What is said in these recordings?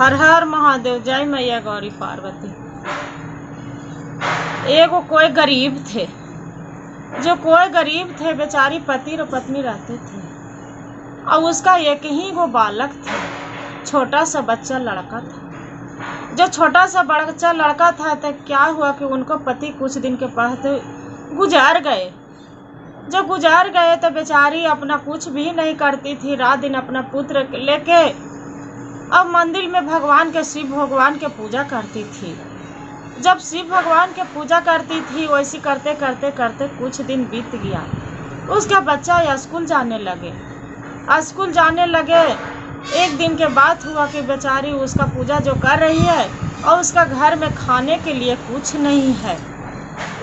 हर हर महादेव, जय मैया गौरी पार्वती। एगो कोई गरीब थे, बेचारी पति और पत्नी रहते थे और उसका एक ही वो बालक था, छोटा सा बच्चा लड़का था। जो छोटा सा बच्चा लड़का था तो क्या हुआ कि उनको पति कुछ दिन के बाद गुजार गए। जब गुजार गए तो बेचारी अपना कुछ भी नहीं करती थी, रात दिन अपना पुत्र लेके अब मंदिर में शिव भगवान के पूजा करती थी। जब शिव भगवान के पूजा करती थी वैसे करते करते करते कुछ दिन बीत गया। उसका बच्चा स्कूल जाने लगे। एक दिन के बाद हुआ कि बेचारी उसका पूजा जो कर रही है और उसका घर में खाने के लिए कुछ नहीं है।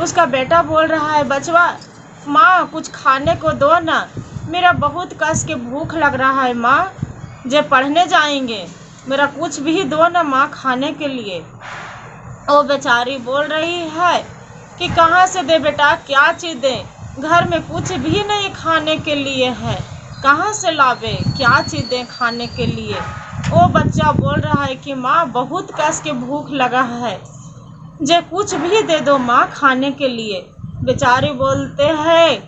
उसका बेटा बोल रहा है, बचवा माँ कुछ खाने को दो ना, मेरा बहुत कस के भूख लग रहा है माँ, जे पढ़ने जाएंगे, मेरा कुछ भी दो ना माँ खाने के लिए। वो बेचारी बोल रही है कि कहाँ से दे बेटा, क्या चीज़ दे, घर में कुछ भी नहीं खाने के लिए है, कहाँ से लावे, क्या चीज़ दें खाने के लिए। वो बच्चा बोल रहा है कि माँ बहुत कस के भूख लगा है, जे कुछ भी दे दो माँ खाने के लिए। बेचारी बोलते हैं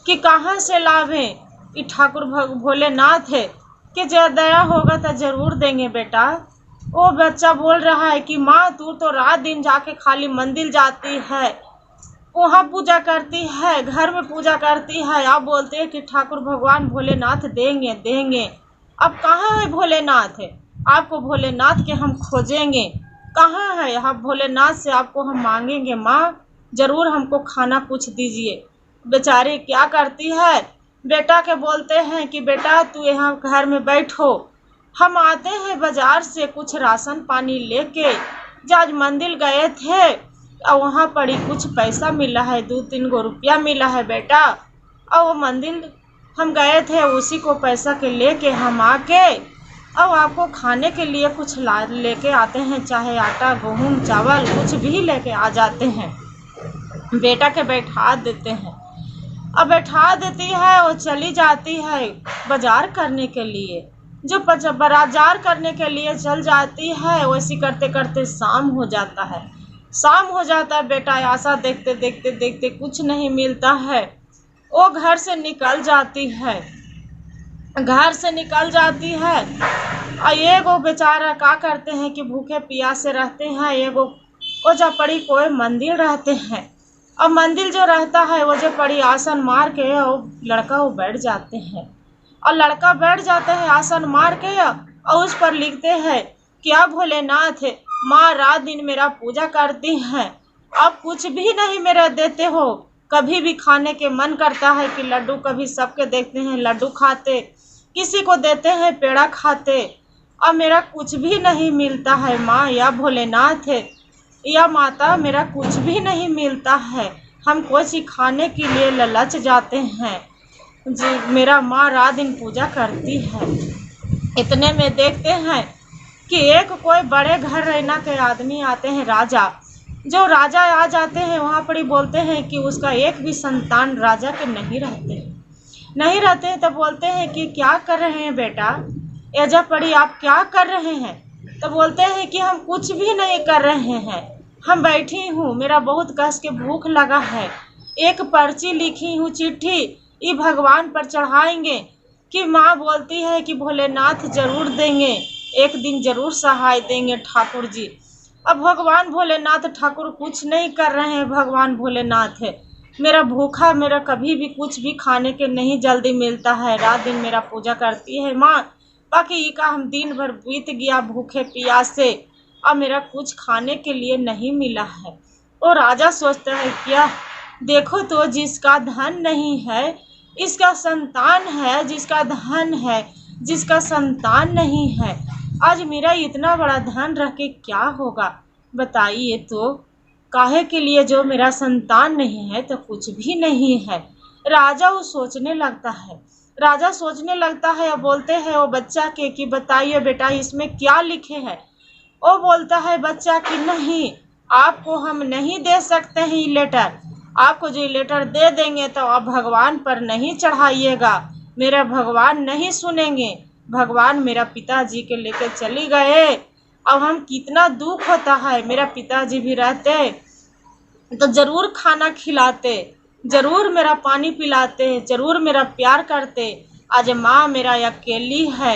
कि कहाँ से लावें, कि ठाकुर भोलेनाथ है कि जो दया होगा तो ज़रूर देंगे बेटा। वो बच्चा बोल रहा है कि माँ तू तो रात दिन जाके खाली मंदिर जाती है, वहाँ पूजा करती है, घर में पूजा करती है, आप बोलते हैं कि ठाकुर भगवान भोलेनाथ देंगे। अब कहाँ है भोलेनाथ है, आपको भोलेनाथ के हम खोजेंगे, कहाँ है आप भोलेनाथ से आपको हम मांगेंगे, माँ ज़रूर हमको खाना कुछ दीजिए। बेचारी क्या करती है, बेटा के बोलते हैं कि बेटा तू यहाँ घर में बैठो, हम आते हैं बाजार से कुछ राशन पानी लेके। आज मंदिर गए थे और वहाँ पर ही कुछ पैसा मिला है, 2-3 गो रुपया मिला है बेटा, और वो मंदिर हम गए थे उसी को पैसा के लेके हम आके अब आपको खाने के लिए कुछ लेके आते हैं, चाहे आटा गेहूँ चावल कुछ भी लेके आ जाते हैं। बेटा के बैठा देते हैं, अब बैठा देती है, वो चली जाती है बाजार करने के लिए। जो बाजार करने के लिए चल जाती है वैसे करते करते शाम हो जाता है। बेटा आशा देखते देखते देखते कुछ नहीं मिलता है, वो घर से निकल जाती है और एगो बेचारा क्या करते हैं कि भूखे प्यासे रहते हैं। एगो वो जब पड़ी कोई मंदिर रहते हैं और मंदिर जो रहता है वो जो पड़ी आसन मार के और लड़का वो बैठ जाते हैं आसन मार के और उस पर लिखते हैं क्या भोलेनाथ माँ रात दिन मेरा पूजा करती हैं, अब कुछ भी नहीं मेरा देते हो। कभी भी खाने के मन करता है कि लड्डू, कभी सबके देखते हैं लड्डू खाते, किसी को देते हैं पेड़ा खाते, अब मेरा कुछ भी नहीं मिलता है माँ या भोलेनाथ या माता, मेरा कुछ भी नहीं मिलता है। हम कोई चीज़ खाने के लिए ललच जाते हैं जी, मेरा माँ रात दिन पूजा करती है। इतने में देखते हैं कि एक कोई बड़े घर रहना के आदमी आते हैं, राजा आ जाते हैं। वहाँ पर ही बोलते हैं कि उसका एक भी संतान राजा के नहीं रहते तो बोलते हैं कि क्या कर रहे हैं बेटा, एजा पड़ी आप क्या कर रहे हैं। तो बोलते हैं कि हम कुछ भी नहीं कर रहे हैं, हम बैठी हूँ, मेरा बहुत कस के भूख लगा है, एक पर्ची लिखी हूँ चिट्ठी, ये भगवान पर चढ़ाएंगे कि माँ बोलती है कि भोलेनाथ जरूर देंगे, एक दिन जरूर सहाय देंगे ठाकुर जी। अब भगवान भोलेनाथ ठाकुर कुछ नहीं कर रहे हैं। भगवान भोलेनाथ है मेरा भूखा, मेरा कभी भी कुछ भी खाने के नहीं जल्दी मिलता है, रात दिन मेरा पूजा करती है माँ, बाकी ये का हम दिन भर बीत गया भूखे प्यासे, अब मेरा कुछ खाने के लिए नहीं मिला है। और राजा सोचता है क्या देखो तो जिसका धन नहीं है इसका संतान है, जिसका धन है जिसका संतान नहीं है, आज मेरा इतना बड़ा धन रख के क्या होगा बताइए तो, काहे के लिए जो मेरा संतान नहीं है तो कुछ भी नहीं है। राजा वो सोचने लगता है और बोलते हैं वो बच्चा के कि बताइए बेटा इसमें क्या लिखे है। वो बोलता है बच्चा कि नहीं, आपको हम नहीं दे सकते हैं ये लेटर, आपको जो लेटर दे देंगे तो आप भगवान पर नहीं चढ़ाइएगा, मेरा भगवान नहीं सुनेंगे। भगवान मेरा पिताजी के लेकर चली गए अब हम कितना दुख होता है, मेरा पिताजी भी रहते तो ज़रूर खाना खिलाते, ज़रूर मेरा पानी पिलाते, ज़रूर मेरा प्यार करते। आज माँ मेरा अकेली है,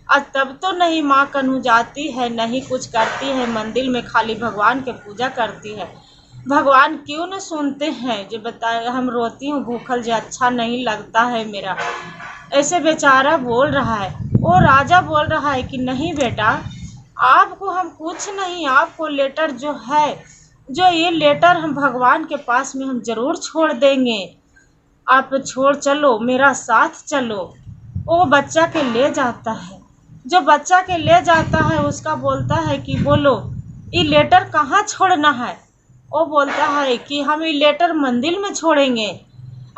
आज तब तो नहीं माँ कन्हू जाती है, नहीं कुछ करती है, मंदिर में खाली भगवान के पूजा करती है। भगवान क्यों न सुनते हैं, जो बताए हम रोती हूँ भूखल, जो अच्छा नहीं लगता है मेरा। ऐसे बेचारा बोल रहा है। वो राजा बोल रहा है कि नहीं बेटा, आपको हम कुछ नहीं, आपको लेटर जो है, जो ये लेटर हम भगवान के पास में हम ज़रूर छोड़ देंगे, आप छोड़ चलो, मेरा साथ चलो। वो बच्चा के ले जाता है, जो बच्चा के ले जाता है उसका बोलता है कि बोलो ये लेटर कहाँ छोड़ना है। वो बोलता है कि हम ये लेटर मंदिर में छोड़ेंगे,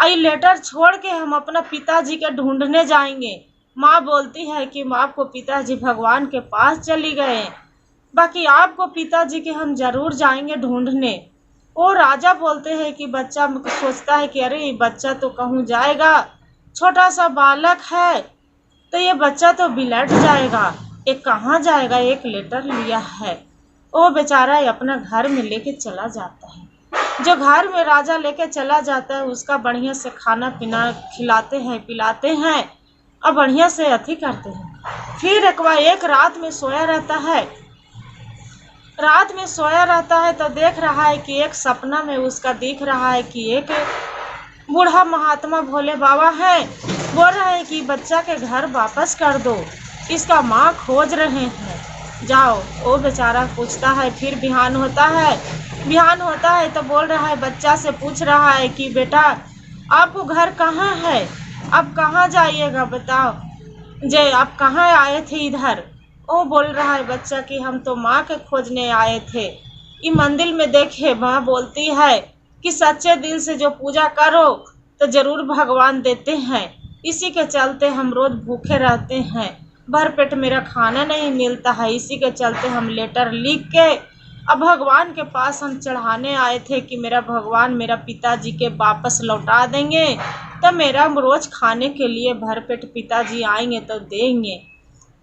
ये लेटर छोड़ के हम अपना पिताजी के ढूंढने जाएंगे। माँ बोलती है कि आपको पिताजी भगवान के पास चली गए, बाकी आपको पिताजी के हम ज़रूर जाएंगे ढूंढने। वो राजा बोलते हैं कि बच्चा सोचता है कि अरे बच्चा तो कहूँ जाएगा, छोटा सा बालक है, तो ये बच्चा तो बिलट जाएगा, ये कहाँ जाएगा, एक लेटर लिया है। वो बेचारा अपना घर में लेके चला जाता है। जो घर में राजा लेके चला जाता है उसका बढ़िया से खाना पीना खिलाते हैं, पिलाते हैं और बढ़िया से अथी करते हैं। फिर एक रात में सोया रहता है। रात में सोया रहता है तो देख रहा है कि एक सपना में उसका दिख रहा है कि एक बूढ़ा महात्मा भोले बाबा है, बोल रहे हैं कि बच्चा के घर वापस कर दो, इसका माँ खोज रहे हैं, जाओ। वो बेचारा पूछता है। फिर बिहान होता है तो बोल रहा है, बच्चा से पूछ रहा है कि बेटा आपको घर कहाँ है, आप कहाँ जाइएगा बताओ, जे आप कहाँ आए थे इधर। वो बोल रहा है बच्चा कि हम तो माँ के खोजने आए थे, ये मंदिर में देखे माँ बोलती है कि सच्चे दिल से जो पूजा करो तो ज़रूर भगवान देते हैं, इसी के चलते हम रोज़ भूखे रहते हैं, भर पेट मेरा खाना नहीं मिलता है, इसी के चलते हम लेटर लिख के अब भगवान के पास हम चढ़ाने आए थे कि मेरा भगवान मेरा पिताजी के वापस लौटा देंगे तो मेरा रोज़ खाने के लिए भर पेट पिताजी आएंगे तो देंगे।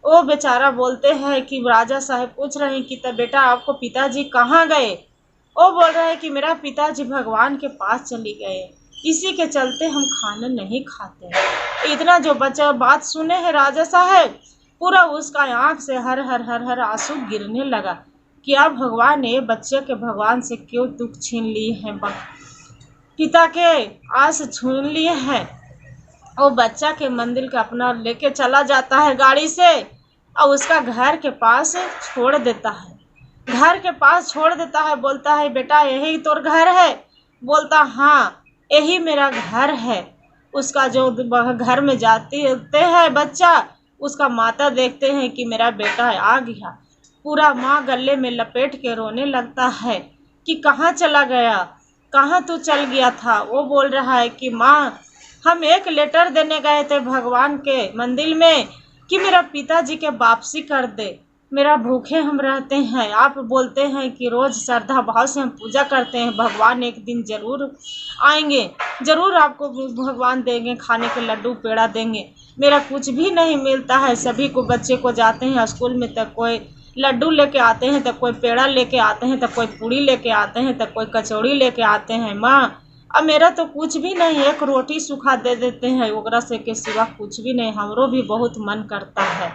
वो बेचारा बोलते हैं कि राजा साहब पूछ रहे हैं कि तब बेटा आपको पिताजी कहाँ गए। वो बोल रहा है कि मेरा पिताजी भगवान के पास चली गए, इसी के चलते हम खाना नहीं खाते। इतना जो बच्चा बात सुने हैं राजा साहब, पूरा उसका आँख से हर हर हर हर आंसू गिरने लगा कि अब भगवान ने बच्चे के भगवान से क्यों दुख छीन लिए हैं, पिता के आस छीन लिए हैं। वो बच्चा के मंदिर का अपना लेके चला जाता है गाड़ी से और उसका घर के पास छोड़ देता है। घर के पास छोड़ देता है, बोलता है बेटा यही तोर घर है। बोलता हाँ यही मेरा घर है। उसका जो घर में जाते हैं बच्चा, उसका माता देखते हैं कि मेरा बेटा आ गया, पूरा माँ गले में लपेट के रोने लगता है कि कहाँ चला गया, कहाँ तू चल गया था। वो बोल रहा है कि माँ हम एक लेटर देने गए थे भगवान के मंदिर में कि मेरा पिताजी के वापसी कर दे, मेरा भूखे हम रहते हैं। आप बोलते हैं कि रोज़ श्रद्धा भाव से हम पूजा करते हैं, भगवान एक दिन ज़रूर आएंगे, ज़रूर आपको भगवान देंगे, खाने के लड्डू पेड़ा देंगे। मेरा कुछ भी नहीं मिलता है। सभी को बच्चे को जाते हैं स्कूल में तो कोई लड्डू लेके आते हैं, तो कोई पेड़ा लेके आते हैं, तो कोई पूड़ी लेके आते हैं, तो कोई कचौड़ी लेके आते हैं। माँ अब मेरा तो कुछ भी नहीं, एक रोटी सूखा दे देते हैं, ओकरा से के सिवा कुछ भी नहीं। हमरो भी बहुत मन करता है।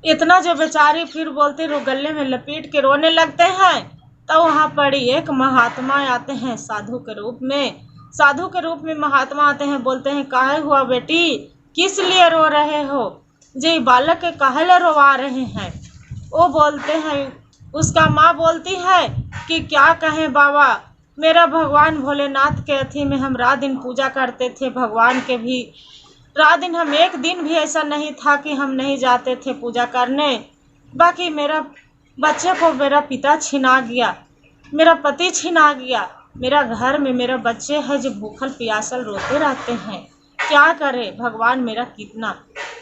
इतना जो बेचारी फिर बोलते रो गले में लपेट के रोने लगते हैं। तो वहाँ पर एक महात्मा आते हैं साधु के रूप में। साधु के रूप में महात्मा आते हैं, बोलते हैं काहे हुआ बेटी, किस लिए रो रहे हो, जी बालक के काहे ले रोवा रहे हैं। वो बोलते हैं, उसका माँ बोलती है कि क्या कहें बाबा, मेरा भगवान भोलेनाथ के अथी में हम रात दिन पूजा करते थे, भगवान के भी रात दिन, हम एक दिन भी ऐसा नहीं था कि हम नहीं जाते थे पूजा करने। बाकी मेरा बच्चे को मेरा पिता छिना गया, मेरा पति छिना गया, मेरा घर में मेरा बच्चे हैं जो भूखल प्यासल रोते रहते हैं, क्या करे भगवान मेरा कितना।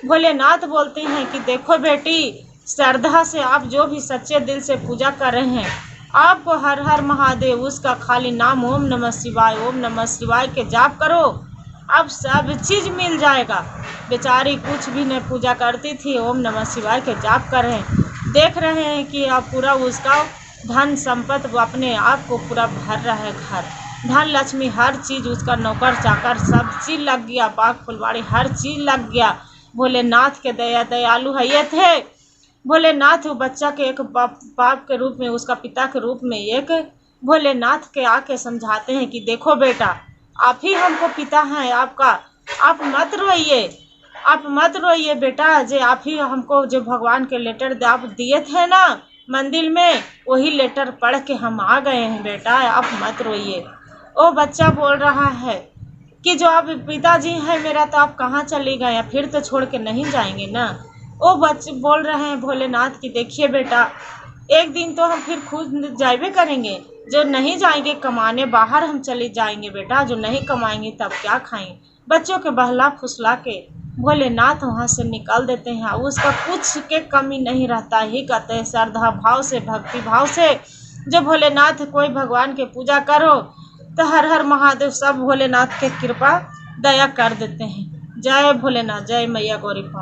भोलेनाथ बोलते हैं कि देखो बेटी, श्रद्धा से आप जो भी सच्चे दिल से पूजा कर रहे हैं, आपको हर हर महादेव उसका खाली नाम ओम नमः शिवाय के जाप करो, अब सब चीज़ मिल जाएगा। बेचारी कुछ भी नहीं पूजा करती थी, ओम नमः शिवाय के जाप कर रहे हैं। देख रहे हैं कि अब पूरा उसका धन संपत्ति वो अपने आप को पूरा भर रहा है। घर धन लक्ष्मी हर चीज़ उसका, नौकर चाकर सब चीज़ लग गया, बाग फुलवाड़ी हर चीज़ लग गया। भोलेनाथ के दयालु है ये थे। भोलेनाथ वो बच्चा के एक बाप के रूप में, उसका पिता के रूप में एक भोलेनाथ के आके समझाते हैं कि देखो बेटा, आप ही हमको पिता हैं आपका, आप मत रोइए बेटा। जे आप ही हमको जो भगवान के लेटर आप दिए थे ना मंदिर में, वही लेटर पढ़ के हम आ गए हैं बेटा, आप मत रोइए। वो बच्चा बोल रहा है कि जो आप पिताजी हैं मेरा, तो आप कहाँ चले गए, फिर तो छोड़ के नहीं जाएंगे ना। वो बच्चे बोल रहे हैं भोलेनाथ की देखिए बेटा, एक दिन तो हम फिर खुद जाइबे करेंगे, जो नहीं जाएंगे कमाने बाहर हम चले जाएंगे बेटा, जो नहीं कमाएंगे तब क्या खाएंगे। बच्चों के बहला फुसला के भोलेनाथ वहाँ से निकल देते हैं। उसका कुछ के कमी नहीं रहता ही, कहते हैं श्रद्धा भाव से, भक्ति भाव से जो भोलेनाथ कोई भगवान के पूजा करो तो हर हर महादेव सब भोलेनाथ के कृपा दया कर देते हैं। जय भोलेनाथ, जय मैया गौरी।